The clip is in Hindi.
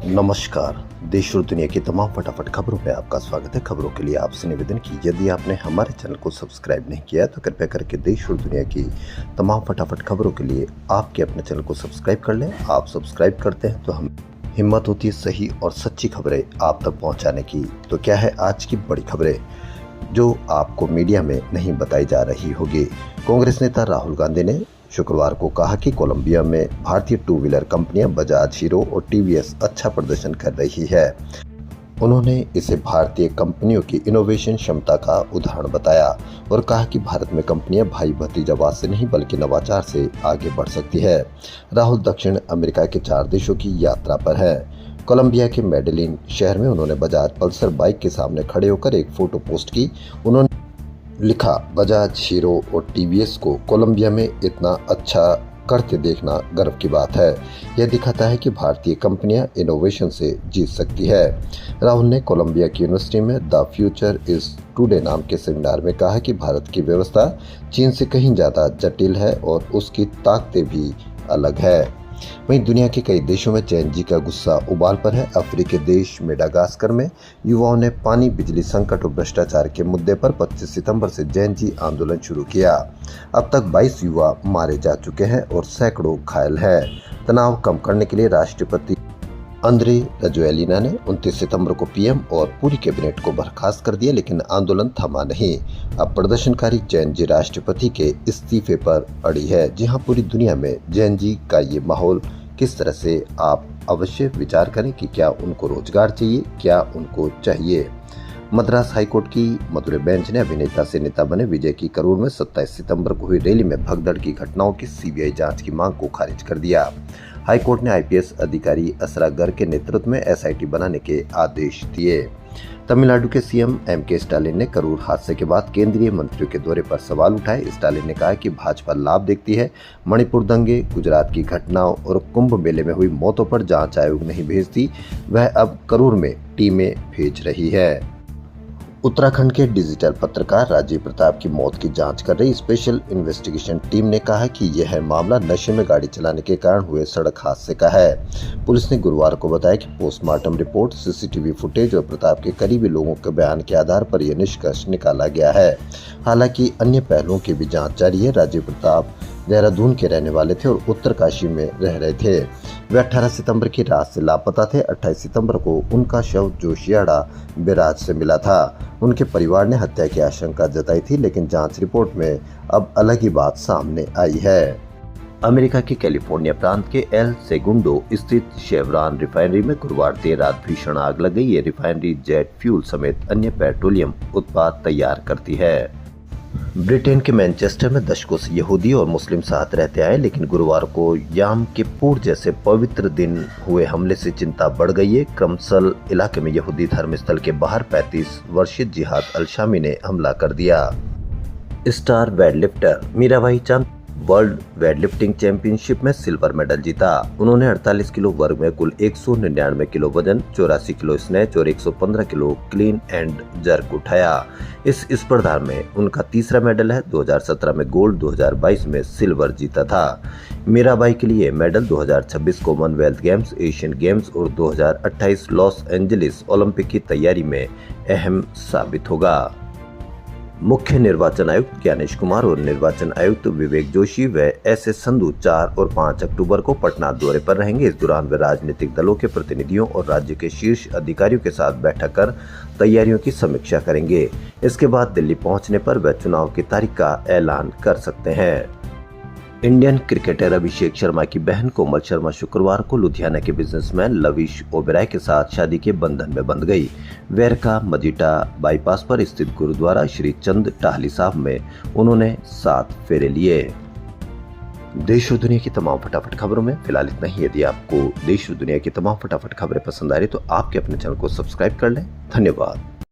नमस्कार। देश और दुनिया की तमाम फटाफट खबरों में आपका स्वागत है। खबरों के लिए आपसे निवेदन की यदि आपने हमारे चैनल को सब्सक्राइब नहीं किया तो कृपया करके देश और दुनिया की तमाम फटाफट खबरों के लिए आपके अपने चैनल को सब्सक्राइब कर लें। आप सब्सक्राइब करते हैं तो हम हिम्मत होती है सही और सच्ची खबरें आप तक पहुँचाने की। तो क्या है आज की बड़ी खबरें जो आपको मीडिया में नहीं बताई जा रही होगी। कांग्रेस नेता राहुल गांधी ने शुक्रवार को कहा कि कोलंबिया में भारतीय टू व्हीलर कंपनियां बजाज, हीरो और टीवीएस अच्छा प्रदर्शन कर रही है। उन्होंने इसे भारतीय कंपनियों की इनोवेशन क्षमता का उदाहरण बताया और कहा कि भारत में कंपनियां भाई भतीजावाद से नहीं बल्कि नवाचार से आगे बढ़ सकती है। राहुल दक्षिण अमेरिका के 4 देशों की यात्रा पर है। कोलंबिया के मेडेलिन शहर में उन्होंने बजाज पल्सर बाइक के सामने खड़े होकर एक फोटो पोस्ट की। उन्होंने लिखा, बजाज, हीरो और टीवीएस को कोलंबिया में इतना अच्छा करते देखना गर्व की बात है। यह दिखाता है कि भारतीय कंपनियां इनोवेशन से जीत सकती है। राहुल ने कोलंबिया की यूनिवर्सिटी में द फ्यूचर इज टुडे नाम के सेमिनार में कहा कि भारत की व्यवस्था चीन से कहीं ज़्यादा जटिल है और उसकी ताकतें भी अलग है। वहीं दुनिया के कई देशों में जेन जी का गुस्सा उबाल पर है। अफ्रीकी देश मेडागास्कर में युवाओं ने पानी, बिजली संकट और भ्रष्टाचार के मुद्दे पर 25 सितंबर से जेन जी आंदोलन शुरू किया। अब तक 22 युवा मारे जा चुके हैं और सैकड़ों घायल हैं। तनाव कम करने के लिए राष्ट्रपति अंद्रे रजोएलिना ने 29 सितंबर को पीएम और पूरी कैबिनेट को बर्खास्त कर दिया, लेकिन आंदोलन थमा नहीं। अब प्रदर्शनकारी जैन जी राष्ट्रपति के इस्तीफे पर अड़ी है। जी हां, पूरी दुनिया में जैन जी का ये माहौल किस तरह से, आप अवश्य विचार करें कि क्या उनको रोजगार चाहिए, क्या उनको चाहिए। मद्रास हाईकोर्ट की मदुरै बेंच ने अभिनेता से नेता बने विजय की करूर में 27 सितंबर को हुई रैली में भगदड़ की घटनाओं की सीबीआई जांच की मांग को खारिज कर दिया। हाईकोर्ट ने आईपीएस अधिकारी असरा गर के नेतृत्व में एसआईटी बनाने के आदेश दिए। तमिलनाडु के सीएम एमके स्टालिन ने करूर हादसे के बाद केंद्रीय मंत्रियों के दौरे पर सवाल उठाए। स्टालिन ने कहा कि भाजपा लाभ देखती है। मणिपुर दंगे, गुजरात की घटनाओं और कुंभ मेले में हुई मौतों पर जांच आयोग नहीं भेजती, वह अब करूर में टीमें भेज रही है। उत्तराखंड के डिजिटल पत्रकार राजीव प्रताप की मौत की जांच कर रही स्पेशल इन्वेस्टिगेशन टीम ने कहा कि यह मामला नशे में गाड़ी चलाने के कारण हुए सड़क हादसे का है। पुलिस ने गुरुवार को बताया कि पोस्टमार्टम रिपोर्ट, सीसीटीवी फुटेज और प्रताप के करीबी लोगों के बयान के आधार पर यह निष्कर्ष निकाला गया है। हालांकि अन्य पहलुओं की भी जाँच जारी है। राजीव प्रताप देहरादून के रहने वाले थे और उत्तरकाशी में रह रहे थे। वे 18 सितंबर की रात से लापता थे। 28 सितंबर को उनका शव जोशियाड़ा बैराज से मिला था। उनके परिवार ने हत्या की आशंका जताई थी, लेकिन जांच रिपोर्ट में अब अलग ही बात सामने आई है। अमेरिका के कैलिफोर्निया प्रांत के एल सेगुंडो स्थित शेवरॉन रिफाइनरी में गुरुवार देर रात भीषण आग लग गई। ये रिफाइनरी जेट फ्यूल समेत अन्य पेट्रोलियम उत्पाद तैयार करती है। ब्रिटेन के मैनचेस्टर में दशकों से यहूदी और मुस्लिम साथ रहते आए, लेकिन गुरुवार को याम किप्पुर जैसे पवित्र दिन हुए हमले से चिंता बढ़ गई है। क्रमसल इलाके में यहूदी धर्मस्थल के बाहर 35 वर्षीय जिहाद अल-शामी ने हमला कर दिया। स्टार वेटलिफ्टर मीराबाई चांद वर्ल्ड वेटलिफ्टिंग चैंपियनशिप में सिल्वर मेडल जीता। उन्होंने 48 किलो वर्ग में कुल 199 किलो वजन, 84 किलो स्नैच और 115 किलो क्लीन एंड जर्क उठाया। इस स्पर्धा में उनका तीसरा मेडल है। 2017 में गोल्ड, 2022 में सिल्वर जीता था। मीराबाई के लिए medal 2026 Commonwealth games, Asian games और 2028 लॉस एंजलिस ओलंपिक की तैयारी में अहम साबित होगा। मुख्य निर्वाचन आयुक्त ज्ञानेश कुमार और निर्वाचन आयुक्त विवेक जोशी व एस एस संधू 4 और 5 अक्टूबर को पटना दौरे पर रहेंगे। इस दौरान वे राजनीतिक दलों के प्रतिनिधियों और राज्य के शीर्ष अधिकारियों के साथ बैठक कर तैयारियों की समीक्षा करेंगे। इसके बाद दिल्ली पहुंचने पर वे चुनाव की तारीख का ऐलान कर सकते हैं। इंडियन क्रिकेटर अभिषेक शर्मा की बहन कोमल शर्मा शुक्रवार को लुधियाना के बिजनेसमैन लविश ओबेरॉय के साथ शादी के बंधन में बंध गई। वेरका मजीठा बाईपास पर स्थित गुरुद्वारा श्री चंद टाहली साहब में उन्होंने 7 फेरे लिए। देश और दुनिया की तमाम फटाफट खबरों में फिलहाल इतना ही। यदि आपको देश और दुनिया की तमाम फटाफट खबरें पसंद आ रही तो आपके अपने चैनल को सब्सक्राइब कर लें। धन्यवाद।